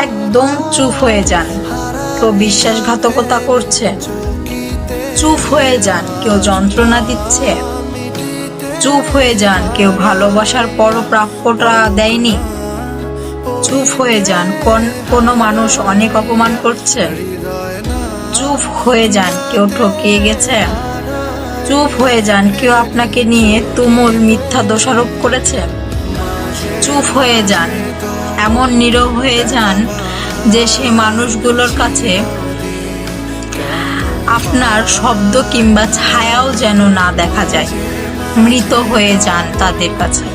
একদম চুপ হয়ে যান। কেউ বিশ্বাসঘাতকতা করছে, চুপ হয়ে যান। কেউ যন্ত্রণা দিচ্ছে, চুপ হয়ে যান। কেউ ভালোবাসার পরও প্রাপ্যটা দেয়নি, চুপ হয়ে যান। কোনো মানুষ অনেক অপমান করছে, চুপ হয়ে যান। কেউ ঠকিয়ে গেছে, চুপ হয়ে যান। কেউ আপনাকে নিয়ে তুমুল মিথ্যা দোষারোপ করেছে, চুপ হয়ে যান। এমন নীরব হয়ে যান যে সেই মানুষগুলোর কাছে আপনার শব্দ কিংবা ছায়াও যেন না দেখা যায়। মৃত হয়ে যান তাদের কাছে।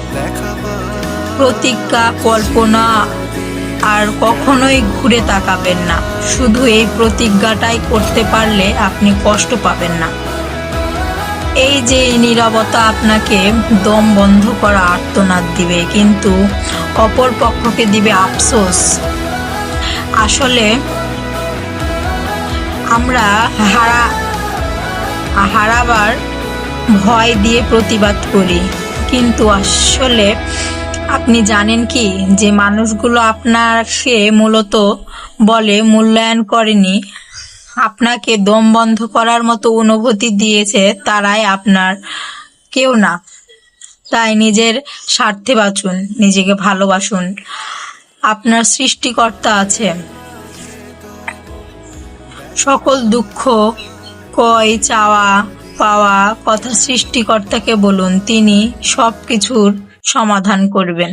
প্রতিজ্ঞা, কল্পনা আর কখনোই ঘুরে তাকাবেন না। শুধু এই প্রতিজ্ঞাটাই করতে পারলে আপনি কষ্ট পাবেন না। এই যে নীরবতা আপনাকে দম বন্ধ করা আর্তনাদ দিবে, কিন্তু অপর পক্ষকে দিবে আফসোস। আসলে আমরা হারাবার ভয় দিয়ে প্রতিবাদ করি, কিন্তু আসলে আপনি জানেন কি, যে মানুষগুলো আপনাকে মূলত বলে মূল্যায়ন করেনি, আপনাকে দম বন্ধ করার মতো অনুভূতি দিয়েছে, তারাই আপনার কেউ না। তাই নিজের স্বার্থে বাঁচুন, নিজেকে ভালোবাসুন। আপনার সৃষ্টিকর্তা আছে। সকল দুঃখ, কয়, চাওয়া পাওয়া কথা সৃষ্টিকর্তাকে বলুন, তিনি সবকিছুর সমাধান করবেন।